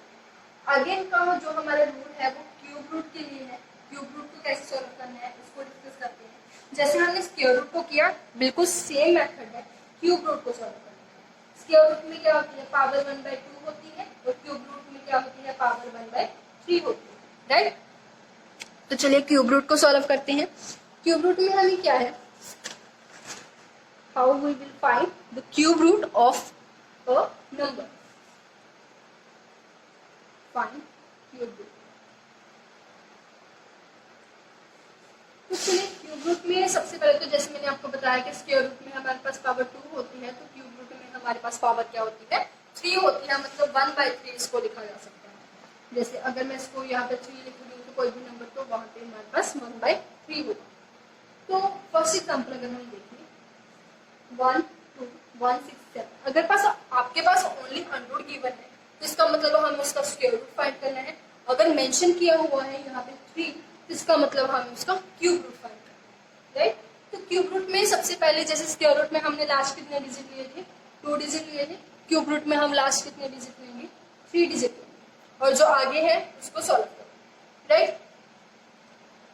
अगेन का जो हमारा रूल है वो क्यूब रूट के लिए है। क्यूब रूट को कैसे सॉल्व करना है इसको डिस्कस करते हैं। जैसे हमने स्क्वायर रूट को किया, बिल्कुल सेम मेथड है क्यूब रूट को सॉल्व करने का। स्क्वायर रूट में क्या होती है, पावर 1/2 होती है, और क्यूब रूट में क्या होती है, पावर 1/3 होती है, राइट। तो चलिए क्यूब रूट को सॉल्व करते हैं। क्यूब रूट में हमें क्या है, how we will find the cube root of a number. Find cube root. तो चलिए क्यूब रूट में सबसे पहले तो जैसे मैंने आपको बताया कि स्क्वायर रूट में हमारे पास पावर 2 होती है, तो क्यूब रूट में हमारे पास पावर क्या होती है, 3 होती है। मतलब 1/3 इसको लिखा जा सकता है। जैसे अगर मैं इसको यहाँ पे 3 लिख दूँ तो कोई भी नंबर, तो वहां पे हमारे पास 1/3 होगा। तो फर्स्ट एग्जाम्पल अगर हम देखें 1, 2, 1, 6, 7, अगर पास आपके पास ओनली 100 गिवन है तो इसका मतलब हमें उसका स्क्वायर रूट फाइंड करना है। अगर मेंशन किया हुआ है यहाँ पे 3, तो इसका मतलब हमें उसका क्यूब रूट फाइंड करना है, राइट। तो क्यूब रूट में सबसे पहले जैसे स्क्वायर रूट में हमने लास्ट कितने डिजिट लिए थे, 2 डिजिट लिए थे। क्यूब रूट में हम लास्ट कितने डिजिट लेंगे, 3 डिजिट लेंगे, और जो आगे है उसको सॉल्व करेंगे, राइट।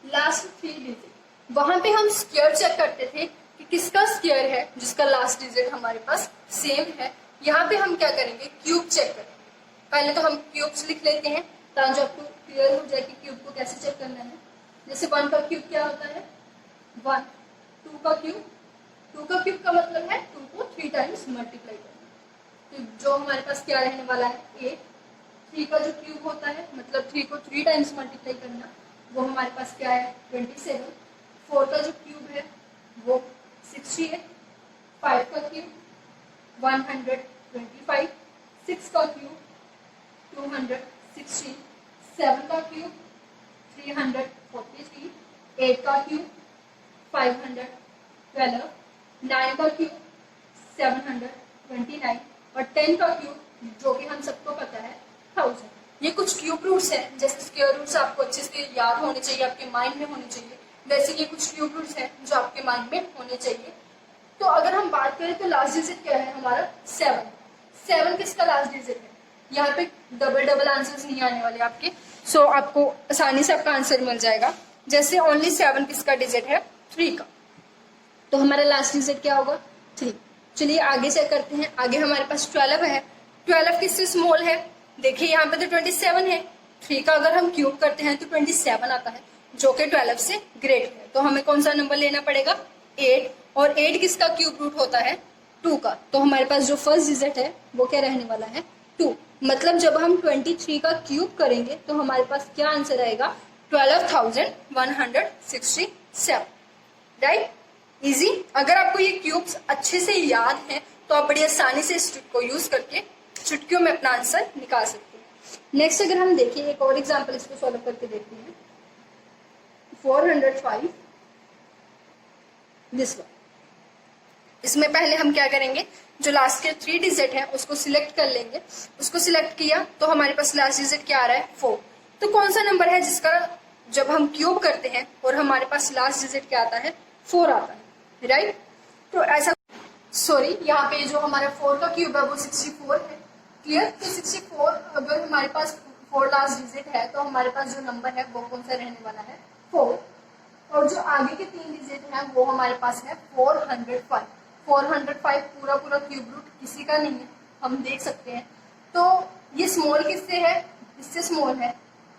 लास्ट 3 डिजिट, वहां पे हम स्क्वायर चेक करते थे कि किसका स्क्वायर है जिसका लास्ट डिजिट हमारे पास सेम है। यहाँ पे हम क्या करेंगे, क्यूब चेक करेंगे। पहले तो हम क्यूब्स लिख लेते हैं ताकि आपको क्लियर हो जाए कि क्यूब को कैसे चेक करना है। जैसे 1 का क्यूब क्या होता है, 1। 2 का क्यूब, 2 का क्यूब का मतलब है 2 को 3 टाइम्स मल्टीप्लाई करना। तो जो हमारे पास क्या रहने वाला है, 8। 3 का जो क्यूब होता है मतलब 3 को 3 टाइम्स मल्टीप्लाई करना, वो हमारे पास क्या है, 27। 4 का जो क्यूब है वो 60 है। 5 का क्यूब 125। 6 का क्यूब 216। 7 का क्यूब 343। 8 का क्यूब 512। 9 का क्यूब 729, और 10 का क्यूब जो कि हम सबको पता है 1000। ये कुछ क्यूब रूट्स हैं। जैसे स्क्वायर रूट्स आपको अच्छे से याद होने चाहिए, आपके माइंड में होने चाहिए, वैसे ये कुछ क्यूब रूट्स हैं जो आपके माइंड में होने चाहिए। तो अगर हम बात करें तो लास्ट डिजिट क्या है हमारा, 7। 7 किसका लास्ट डिजिट है, यहाँ पे डबल आंसर्स नहीं आने वाले आपके, सो आपको आसानी से आपका आंसर मिल जाएगा। जैसे ओनली 7 किसका डिजिट है, 3 का, तो हमारा लास्ट डिजिट क्या होगा, 3। चलिए आगे चेक करते हैं। आगे हमारे पास 12 है। 12 किससे स्मॉल है, देखिए यहाँ पे तो 27 है। 3 का अगर हम क्यूब करते हैं तो 27 आता है, जो कि 12 से ग्रेटर है। तो हमें कौन सा नंबर लेना पड़ेगा, 8। और 8 किसका क्यूब रूट होता है, 2 का। तो हमारे पास जो फर्स्ट डिजिट है वो क्या रहने वाला है, 2। मतलब जब हम 23 का क्यूब करेंगे तो हमारे पास क्या आंसर आएगा, 12,167, राइट। इजी। अगर आपको ये क्यूब्स अच्छे से याद हैं तो आप बड़ी आसानी से इस ट्रिक को यूज करके चुटकियों में अपना आंसर निकाल सकते हैं। नेक्स्ट अगर हम देखें एक और एग्जांपल इसको सॉल्व करके देखते हैं। 405 दिस वन। इसमें पहले हम क्या करेंगे, जो लास्ट के 3 डिजिट है उसको सिलेक्ट कर लेंगे। उसको सिलेक्ट किया तो हमारे पास लास्ट डिजिट क्या आ रहा है 4। तो कौन सा नंबर है जिसका जब हम क्यूब करते हैं और हमारे पास लास्ट डिजिट क्या आता है 4 आता है, राइट। तो ऐसा सॉरी यहाँ पे जो हमारा 4 का क्यूब है वो 64 है। क्लियर। तो 64 अगर हमारे पास 4 लास्ट डिजिट है तो हमारे पास जो नंबर है वो कौन सा रहने वाला है 4। और जो आगे के 3 डिजिट हैं वो हमारे पास है 405। 405 पूरा पूरा क्यूब रूट किसी का नहीं है, हम देख सकते हैं। तो ये स्मॉल किससे है, इससे स्मॉल है।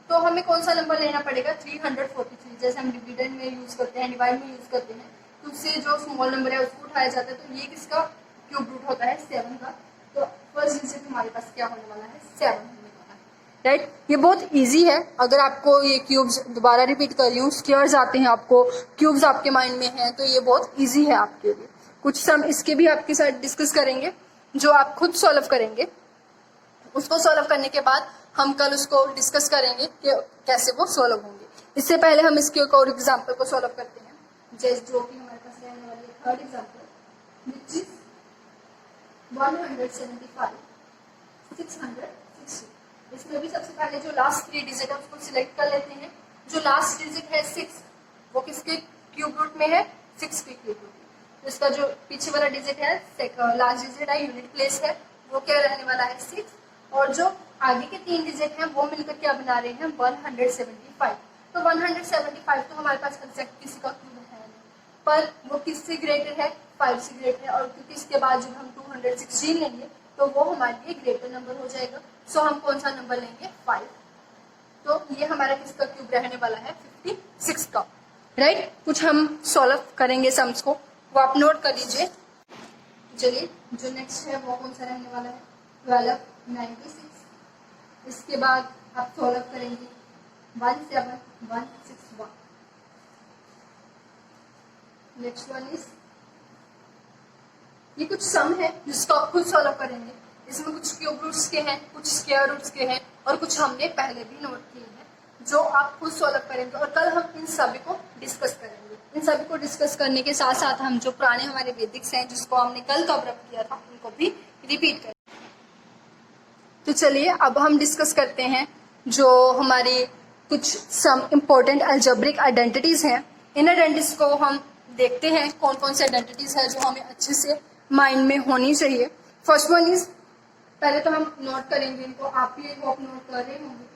तो हमें कौन सा नंबर लेना पड़ेगा 343। जैसे हम डिविडेंड में यूज करते हैं, डिवाइड में यूज करते हैं, तो उससे जो स्मॉल नंबर है उसको उठाया जाता है। तो ये किसका क्यूब रूट होता है 7 का। तो फर्स्ट डिजिट हमारे पास क्या होने वाला है 7 होने वाला है, राइट। ये बहुत इजी है। अगर आपको ये क्यूब्स दोबारा रिपीट कर रही हूँ, स्क्वायर्स आते हैं आपको, क्यूब्स आपके माइंड में हैं, तो ये बहुत इजी है आपके लिए। कुछ सम इसके भी आपके साथ डिस्कस करेंगे जो आप खुद सॉल्व करेंगे। उसको सॉल्व करने के बाद हम कल उसको डिस्कस करेंगे कि कैसे वो सॉल्व होंगे। इससे पहले हम इसके एक और एग्जाम्पल को सॉल्व करते हैं, जैसे जो कि हमारे पास रहने वाली है थर्ड एग्जाम्पल विच इज 175 660। इसमें भी सबसे पहले जो लास्ट 3 डिजिट है उसको सिलेक्ट कर लेते हैं। जो लास्ट डिजिट है 6 वो किसके क्यूब रूट में है 6 के क्यूब रूट में। तो इसका जो पीछे वाला डिजिट है लास्ट डिजिट है यूनिट प्लेस है वो क्या रहने वाला है 6। और जो आगे के 3 डिजिट हैं वो मिलकर क्या बना रहे हैं 175। तो 175 तो हमारे पास एग्जैक्ट किसी का क्यूब है नहीं, पर वो किससे ग्रेटर है 5 से ग्रेटर है। और क्योंकि इसके बाद जब हम 216 लेंगे तो वो हमारे लिए ग्रेटर नंबर हो जाएगा। सो हम कौन सा नंबर लेंगे 5। तो ये हमारा किसका क्यूब रहने वाला है 56 का, राइट। कुछ हम सॉल्व करेंगे सम्स को, वो आप नोट कर लीजिए। चलिए जो नेक्स्ट है वो कौन सा रहने वाला है 1296। इसके बाद आप सॉल्व करेंगे 17161। नेक्स्ट वन इज ये कुछ सम है जिसको आप खुद सॉल्व करेंगे। इसमें कुछ क्यूब रूट्स के हैं, कुछ स्क्वायर रूट्स के हैं और कुछ हमने पहले भी नोट किए हैं जो आप खुद सॉल्व करेंगे। और कल हम इन सभी को डिस्कस करेंगे। इन सभी को डिस्कस करने के साथ साथ हम जो पुराने हमारे बेसिक्स हैं जिसको हमने कल कवर अप किया था उनको भी रिपीट करें। तो चलिए अब हम डिस्कस करते हैं जो हमारी कुछ सम इम्पोर्टेंट अलजेब्रिक आइडेंटिटीज हैं। इन आइडेंटिटीज को हम देखते हैं कौन कौन से आइडेंटिटीज है जो हमें अच्छे से माइंड में होनी चाहिए। फर्स्ट वन इज, पहले तो हम नोट करेंगे इनको, आप भी होप नोट कर रहे होंगे।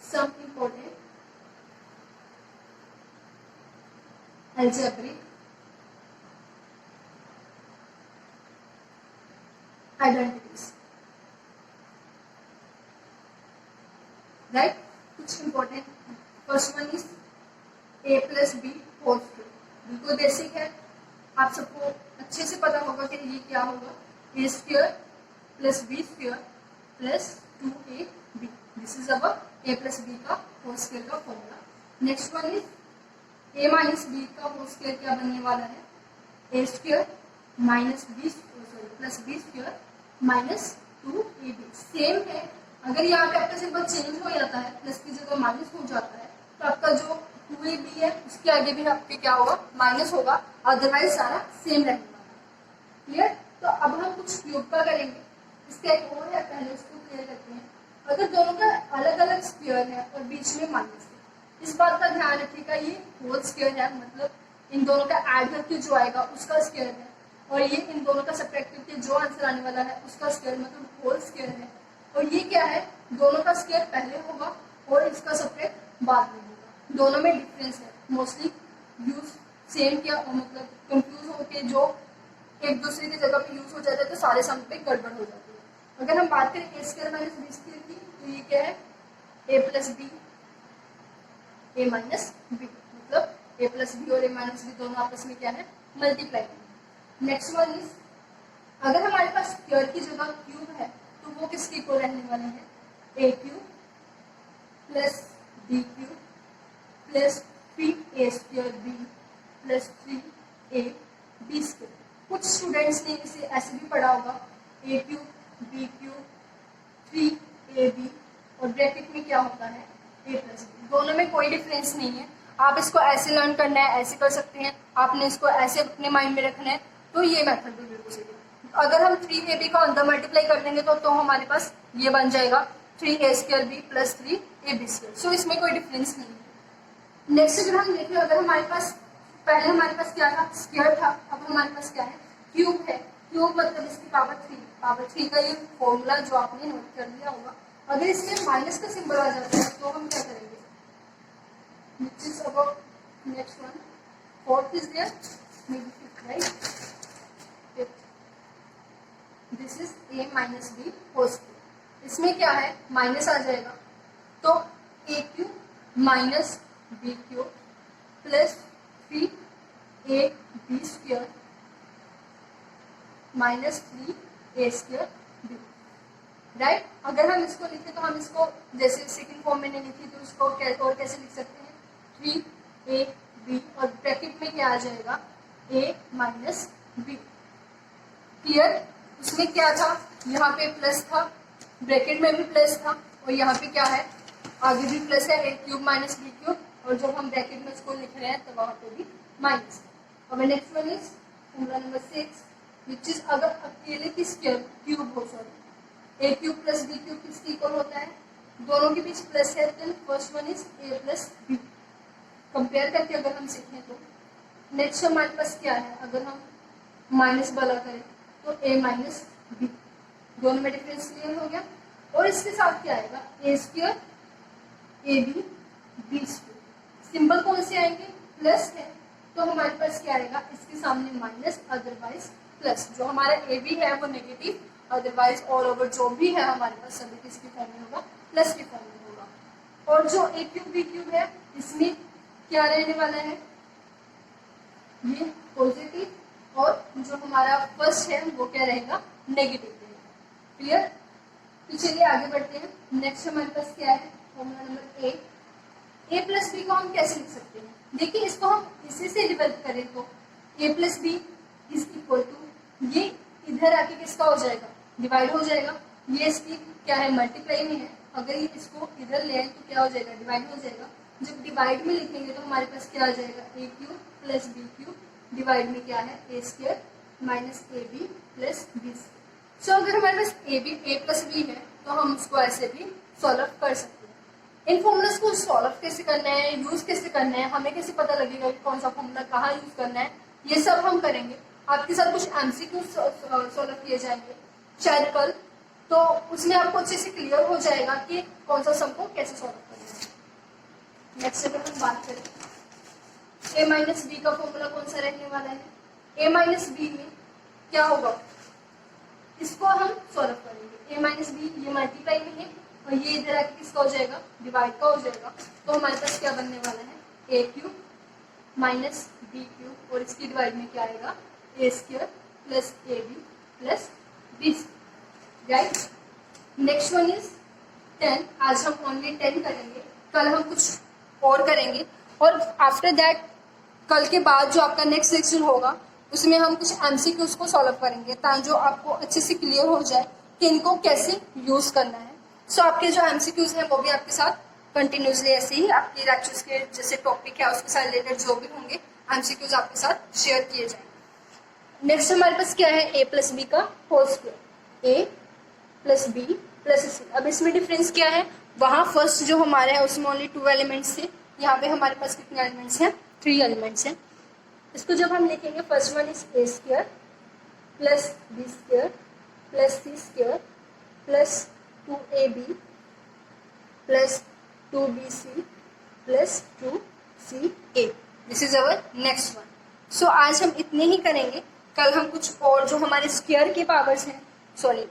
Some important algebraic identities, right. कुछ important, first one is a plus B whole square. बिल्कुल बेसिक है, आप सबको अच्छे से पता होगा कि ये क्या होगा a square plus B square plus 2ab। This is our a plus B का होल स्क्वायर का formula. Next one is a minus B का होल स्क्वायर क्या बनने वाला है a square minus B sorry plus B square minus 2ab। Same है, अगर यहाँ पे आपका सिंबल चेंज हो जाता है प्लस की जगह माइनस हो जाता है तो आपका जो 2ab है उसके आगे भी आपके क्या होगा माइनस होगा, अदरवाइज सारा सेम रहने वाला है। क्लियर। तो अब हम कुछ क्यूब का करेंगे। इसका एक और है, पहले उसको क्लियर करते हैं। अगर दोनों का अलग अलग स्क्वायर है और बीच में माइनस है, इस बात का ध्यान रखिएगा ये होल स्क्वायर है, मतलब इन दोनों का ऐड करके जो आएगा उसका स्क्वायर है, और ये इन दोनों का सब्ट्रैक्ट करके जो आंसर आने वाला है उसका स्क्वायर, मतलब होल स्क्वायर है। और ये क्या है, दोनों का स्क्वायर पहले होगा और इसका सब्ट्रैक्ट बाद में होगा। दोनों में डिफरेंस है। मोस्टली यूज सेम किया मतलब कंफ्यूज होके जो एक दूसरे की जगह पे यूज हो जाता है तो सारे सम पे गड़बड़ हो जाती है। अगर हम बात करें ए स्क्वायर माइनस बी स्क्वायर की तो ये क्या है ए प्लस बी ए माइनस बी, मतलब ए प्लस बी और ए माइनस बी दोनों आपस में क्या है मल्टीप्लाई करेंगे। नेक्स्ट वन इज, अगर हमारे पास स्क्वायर की जगह क्यूब है तो वो किसके इक्वल रहने वाले हैं A cube plus B cube plus 3a square B plus 3a B square. कुछ स्टूडेंट्स ने इसे ऐसे भी पढ़ा होगा ए क्यूब बी क्यूब 3ab और ब्रैकेट में क्या होता है a प्लस बी। दोनों में कोई डिफरेंस नहीं है। आप इसको ऐसे लर्न करना है, ऐसे कर सकते हैं, आपने इसको ऐसे अपने माइंड में रखना है, तो ये मेथड भी बिल्कुल सही है। अगर हम 3ab का अंदर मल्टीप्लाई कर देंगे तो हमारे पास ये बन जाएगा 3a² प्लस 3ab²। सो इसमें कोई डिफरेंस नहीं है। नेक्स्ट अगर हम देखें, अगर हमारे पास पहले हमारे पास क्या था, स्क्वायर था, अब हमारे पास क्या है, क्यूब है। क्यूब मतलब इसकी पावर 3। पावर 3 का ये फॉर्मूला जो आपने नोट कर लिया होगा। अगर इसमें माइनस का सिंबल आ जाता है तो हम क्या करेंगे, which is about next one, fourth is there, maybe fifth, right? Fifth, this is a minus b whole square. इसमें क्या है, माइनस आ जाएगा, तो a cube minus B cube plus 3ab² minus 3a² b, right. अगर हम इसको लिखें तो हम इसको जैसे सेकंड फॉर्म में नहीं लिखी तो इसको और कैसे लिख सकते हैं, 3ab और ब्रैकेट में क्या आ जाएगा, a माइनस बी। क्लियर। उसमें क्या था, यहाँ पे प्लस था, ब्रैकेट में भी प्लस था, और यहाँ पे क्या है, आगे भी प्लस है, a cube minus B cube, और जब हम ब्रैकेट में इसको लिख रहे हैं तो वहां पे भी माइनस। अब next one is formula number 6, which is अगर अकेले की स्क्वायर क्यूब हो, sorry a cube plus B cube किसके इक्वल होता है, दोनों के बीच प्लस है, then first one is a plus B. Compare करके अगर हम सीखें तो नेक्स्ट हमारे पास क्या है, अगर हम माइनस वाला करें तो a माइनस बी, दोनों में डिफरेंस क्लियर हो गया। और इसके साथ क्या आएगा, a² ab b²। सिंबल कौन से आएंगे, प्लस है, तो हमारे पास क्या आएगा, इसके सामने माइनस, अदरवाइज प्लस। जो हमारा ए बी है वो नेगेटिव, अदरवाइज ऑल ओवर जो भी है हमारे पास सभी किसकी फॉर्म में होगा, प्लस की फॉर्म में होगा। और जो ए क्यूब बी क्यूब है इसमें क्या रहने वाला है, ये पॉजिटिव, और जो हमारा फर्स्ट है वो क्या रहेगा, नेगेटिव रहेगा। क्लियर। तो चलिए आगे बढ़ते हैं। नेक्स्ट हमारे पास क्या है, formula number 8। a plus B को हम कैसे लिख सकते हैं, देखिए इसको हम इसी से डिवेल्प करें तो a plus B is equal to, ये इधर आके किसका हो जाएगा, डिवाइड हो जाएगा। ये इसकी क्या है, मल्टीप्लाई में है, अगर ये इसको इधर ले आए तो क्या हो जाएगा, डिवाइड हो जाएगा। जब डिवाइड में लिखेंगे तो हमारे पास क्या आ जाएगा, a cube plus B cube, divide में क्या है, a² minus ab plus b²। सो अगर हमारे पास a प्लस बी है तो हम उसको ऐसे भी सॉल्व कर सकते हैं। इन फॉर्मूलाज को सॉल्व कैसे करना है, यूज कैसे करना है, हमें कैसे पता लगेगा कि कौन सा फॉर्मूला कहाँ यूज करना है, ये सब हम करेंगे। आपके साथ कुछ एमसीक्यू सॉल्व किए जाएंगे शायद कल, तो उसमें आपको अच्छे से क्लियर हो जाएगा कि कौन सा सम को कैसे सॉल्व करना है। नेक्स्ट अगर हम बात करें, a माइनस बी का फॉर्मूला कौन सा रहने वाला है, a माइनस बी में क्या होगा, इसको हम सॉल्व करेंगे। a माइनस बी ये मल्टीप्लाई में है, और ये इधर आके किसका हो जाएगा, डिवाइड का हो जाएगा, तो हमारे पास क्या बनने वाला है, a cube minus B cube, और इसकी डिवाइड में क्या आएगा, a² plus ab plus b², right. Next one is 10। आज हम ओनली 10 करेंगे, कल हम कुछ और करेंगे, और आफ्टर दैट कल के बाद जो आपका नेक्स्ट सेक्शन होगा उसमें हम कुछ एमसीक्यूज को सॉल्व करेंगे, ताकि जो आपको अच्छे से क्लियर हो जाए कि इनको कैसे यूज करना है। सो आपके जो एमसीक्यूज हैं वो भी आपके साथ कंटिन्यूसली ऐसे ही आपके लेक्चर्स के जैसे टॉपिक है उसके साथ रिलेटेड जो भी होंगे एमसीक्यूज आपके साथ शेयर किए जाएंगे। नेक्स्ट हमारे पास क्या है, a प्लस बी का whole square, a plus B plus C. अब इसमें डिफरेंस क्या है, वहाँ फर्स्ट जो हमारे है उसमें ओनली 2 एलिमेंट्स थे, यहाँ पे हमारे पास कितने एलिमेंट्स हैं, 3 एलिमेंट्स हैं। इसको जब हम लिखेंगे, first one is a² plus b² plus c² plus 2ab plus 2bc plus 2ca। This is our next one. So आज हम इतने ही करेंगे, कल हम कुछ और जो हमारे स्क्वायर के पावर्स हैं, सॉरी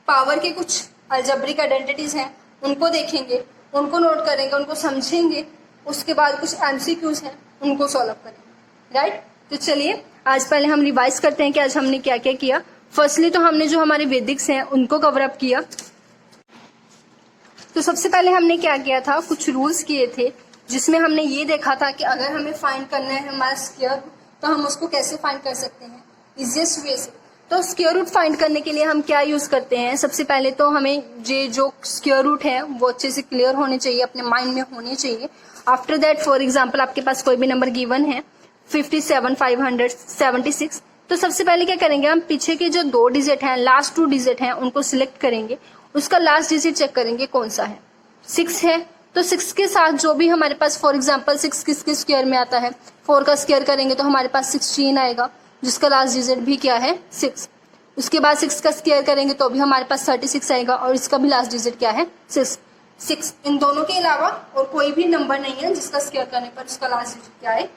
पावर के कुछ अलजेब्रिक आइडेंटिटीज हैं उनको देखेंगे, उनको नोट करेंगे, उनको समझेंगे, उसके बाद कुछ एमसीक्यूज हैं उनको सॉल्व करेंगे, राइट। तो चलिए आज पहले हम रिवाइज करते हैं कि आज हमने क्या क्या किया। फर्स्टली तो हमने जो हमारे वेदिक्स हैं उनको कवर अप किया। तो सबसे पहले हमने क्या किया था, कुछ रूल्स किए थे जिसमें हमने ये देखा था कि अगर हमें फाइंड करना है हमारा स्क्वायर तो हम उसको कैसे फाइंड कर सकते हैं। इजिएस्ट वे से। तो स्क्वायर रूट फाइंड करने के लिए हम क्या यूज करते हैं, सबसे पहले तो हमें ये जो स्क्वायर रूट है वो अच्छे से क्लियर होने चाहिए, अपने माइंड में होने चाहिए। आफ्टर दैट फॉर एग्जांपल आपके पास कोई भी नंबर गिवन है 57, 576, तो सबसे पहले क्या करेंगे, हम पीछे के जो 2 डिजिट हैं, लास्ट 2 डिजिट हैं, उनको सिलेक्ट करेंगे। उसका लास्ट डिजिट चेक करेंगे कौन सा है, 6 है तो 6 के साथ जो भी हमारे पास, फॉर एग्जांपल 6 किसके स्क्वायर में आता है, 4 का स्क्वायर करेंगे तो हमारे पास 16 आएगा, जिसका लास्ट डिजिट भी क्या है 6। उसके बाद 6 का स्क्वायर करेंगे तो भी हमारे पास 36 आएगा और इसका भी लास्ट डिजिट क्या है 6। इन दोनों के अलावा और कोई भी नंबर नहीं है जिसका स्क्वायर करने पर उसका लास्ट डिजिट क्या है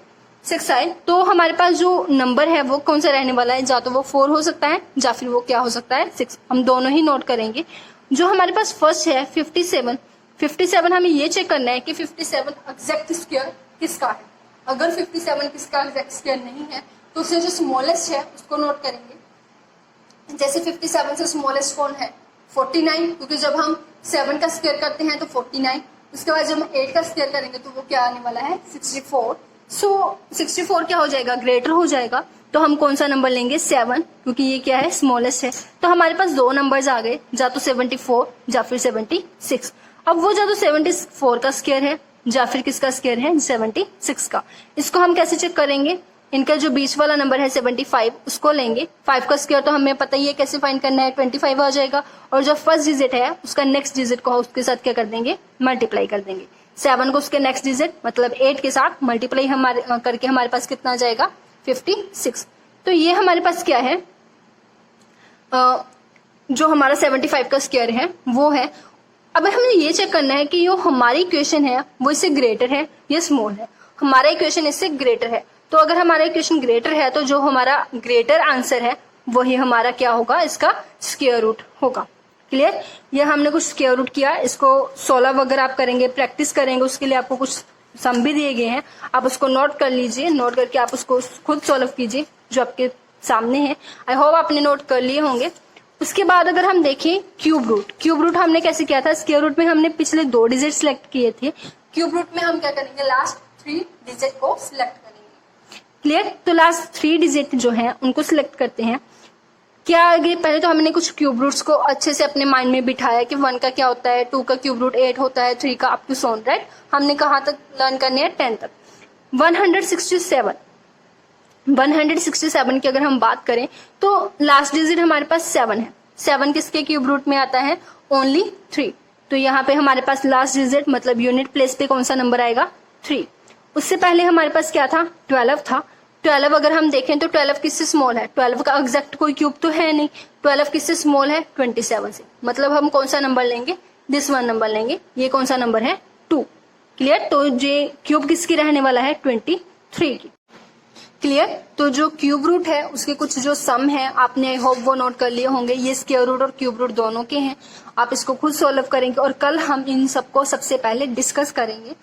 6 आए। तो हमारे पास जो नंबर है वो कौन सा रहने वाला है, या तो वो 4 हो सकता है या फिर वो क्या हो सकता है 6। हम दोनों ही नोट करेंगे। जो हमारे पास फर्स्ट है 57, हमें ये चेक करना है कि 57 एग्जैक्ट स्क्वायर किसका है। अगर 57 किसका एग्जैक्ट स्क्वायर नहीं है तो उससे जो स्मॉलेस्ट है उसको नोट करेंगे। जैसे 57 से स्मॉलेस्ट कौन है 49, क्योंकि जब हम 7 का स्क्वायर करते हैं तो 49। उसके बाद जब हम 8 का स्क्वायर करेंगे तो वो क्या आने वाला है 64। सो 64 क्या हो जाएगा, ग्रेटर हो जाएगा। तो हम कौन सा नंबर लेंगे 7, क्योंकि ये क्या है स्मॉलेस्ट है। तो हमारे पास 2 नंबर्स आ गए, या तो 74 या फिर 76। अब वो या तो 74 का स्क्वायर है या फिर किसका स्क्वायर है 76 का। इसको हम कैसे चेक करेंगे, इनका जो बीच वाला नंबर है 75 उसको लेंगे। 5 का स्क्वायर तो हमें पता ही है कैसे फाइंड करना है, 25 आ जाएगा। और जो फर्स्ट डिजिट है उसका नेक्स्ट डिजिट को उसके साथ क्या कर देंगे, मल्टीप्लाई कर देंगे। 7 को उसके नेक्स्ट डिजिट मतलब 8 के साथ मल्टीप्लाई हमारे करके हमारे पास कितना आ जाएगा 56। तो ये हमारे पास क्या है, जो हमारा 75 का स्क्वायर है वो है। अब हमें ये चेक करना है कि जो हमारी इक्वेशन है वो इससे ग्रेटर है या स्मॉल है। हमारा इक्वेशन इससे ग्रेटर है, तो अगर हमारा इक्वेशन ग्रेटर है तो जो हमारा ग्रेटर आंसर है वही हमारा क्या होगा, इसका स्क्वायर रूट होगा। क्लियर, ये हमने कुछ स्क्वायर रूट किया, इसको 16 वगैरह आप करेंगे, प्रैक्टिस करेंगे, उसके लिए आपको कुछ सम भी दिए गए हैं, आप उसको नोट कर लीजिए। नोट करके आप उसको खुद सॉल्व कीजिए जो आपके सामने है। आई होप आपने नोट कर लिए होंगे। उसके बाद अगर हम देखें क्यूब रूट हमने कैसे किया था, स्क्वायर रूट में हमने पिछले 2 डिजिट सिलेक्ट किए थे, क्यूब रूट में हम क्या करेंगे लास्ट 3 डिजिट को सिलेक्ट करेंगे। क्लियर, तो लास्ट 3 डिजिट जो है उनको सिलेक्ट करते हैं। क्या आगे, पहले तो हमने कुछ क्यूब रूट्स को अच्छे से अपने माइंड में बिठाया कि 1 का क्या होता है, 2 का क्यूब रूट 8 होता है, 3 का अप टू सोन, राइट। हमने कहाँ तक लर्न करने हैं 10 तक। 167 की अगर हम बात करें तो लास्ट डिजिट हमारे पास 7 है। 7 किसके क्यूब रूट में आता है, ओनली 3। तो यहाँ पे हमारे पास लास्ट डिजिट मतलब यूनिट प्लेस पे कौन सा नंबर आएगा 3। उससे पहले हमारे पास क्या था 12 था। 12 अगर हम देखें तो 12 किससे स्मॉल है, 12 का एग्जैक्ट कोई क्यूब तो है नहीं। 12 किससे स्मॉल है 27 से, मतलब हम कौन सा नंबर लेंगे, दिस वन नंबर लेंगे। ये कौन सा नंबर है 2। क्लियर, तो ये क्यूब किसकी रहने वाला है 23 की। क्लियर, तो जो क्यूब रूट है उसके कुछ जो सम है आपने आई होप वो नोट कर लिए होंगे। ये स्क्वायर रूट और क्यूब रूट दोनों के हैं, आप इसको खुद सॉल्व करेंगे और कल हम इन सबको सबसे पहले डिस्कस करेंगे।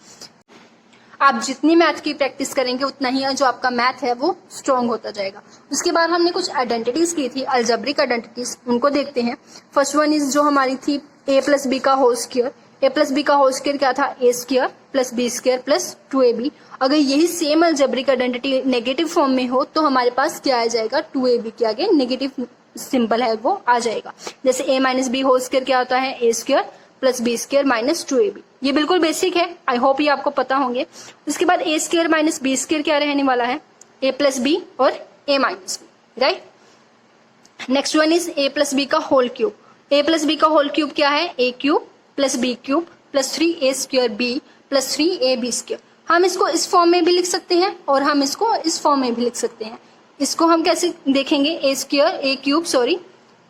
आप जितनी मैथ की प्रैक्टिस करेंगे उतना ही जो आपका मैथ है वो स्ट्रॉन्ग होता जाएगा। उसके बाद हमने कुछ आइडेंटिटीज की थी, अलजेब्रिक आइडेंटिटीज, उनको देखते हैं। फर्स्ट वन इज जो हमारी थी a प्लस बी का whole square. a plus B का होल स्क्वायर क्या था, a square plus B square plus 2ab। अगर यही same algebraic identity negative form में हो तो हमारे पास क्या आ जाएगा 2ab के आगे नेगेटिव सिंबल है वो आ जाएगा। जैसे a minus B whole square क्या होता है, a square plus B square minus 2ab। ये बिल्कुल बेसिक है, आई होप ये आपको पता होंगे। उसके बाद a square minus B square क्या रहने वाला है, a प्लस बी और a minus B, right. Next one is a plus B का whole cube. a plus B का होल क्यूब क्या है, a cube plus B cube plus 3a square b plus 3ab square. हम इसको इस form में भी लिख सकते हैं और हम इसको इस फॉर्म में भी लिख सकते हैं। इसको हम कैसे देखेंगे, a square a cube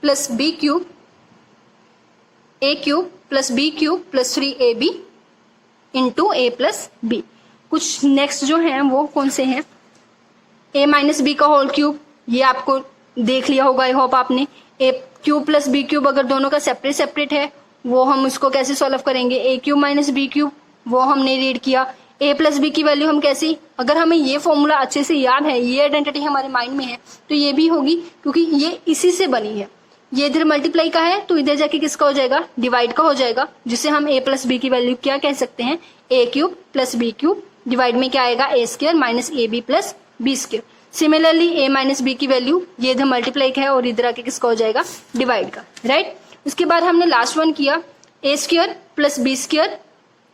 plus b cube a cube plus b cube plus 3ab into a plus b। कुछ नेक्स्ट जो हैं वो कौन से हैं, a माइनस बी का होल क्यूब, ये आपको देख लिया होगा आई होप आपने। a cube plus b cube अगर दोनों का सेपरेट है वो हम उसको कैसे सॉल्व करेंगे, a cube minus b cube, वो हमने रीड किया। a प्लस बी की वैल्यू हम कैसे, अगर हमें ये फॉर्मूला अच्छे से याद है, ये आइडेंटिटी हमारे माइंड में है तो ये भी होगी, क्योंकि ये इसी से बनी है। ये इधर मल्टीप्लाई का है तो इधर जाके किसका हो जाएगा, डिवाइड का हो जाएगा, जिसे हम a प्लस बी की वैल्यू क्या कह सकते हैं, a cube plus B cube, divide में क्या आएगा a square minus ab plus B square. Similarly A minus B की वैल्यू ये इधर मल्टीप्लाई है और इधर आके किसका हो जाएगा, डिवाइड का, राइट। उसके बाद हमने लास्ट वन किया A square plus B square,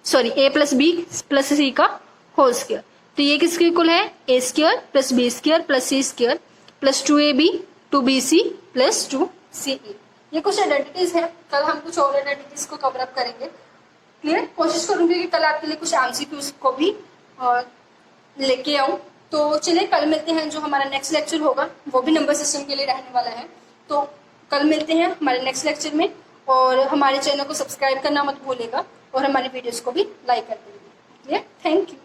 sorry A plus B plus C का होल स्क्वायर। तो ये किसके इक्वल है, A square plus B square plus C square plus 2ab 2bc plus 2ce। ये कुछ आइडेंटिटीज है, कल हम कुछ और आइडेंटिटीज को कवर अप करेंगे। क्लियर, कोशिश करूंगी कि कल आपके लिए कुछ एमसीक्यूज को भी लेके आऊं। तो चलिए कल मिलते हैं, जो हमारा नेक्स्ट लेक्चर होगा वो भी नंबर सिस्टम के लिए रहने वाला है। तो कल मिलते हैं हमारे नेक्स्ट लेक्चर में, और हमारे चैनल को सब्सक्राइब करना मत भूलिएगा और हमारी वीडियोस को भी लाइक कर दीजिए। Thank you.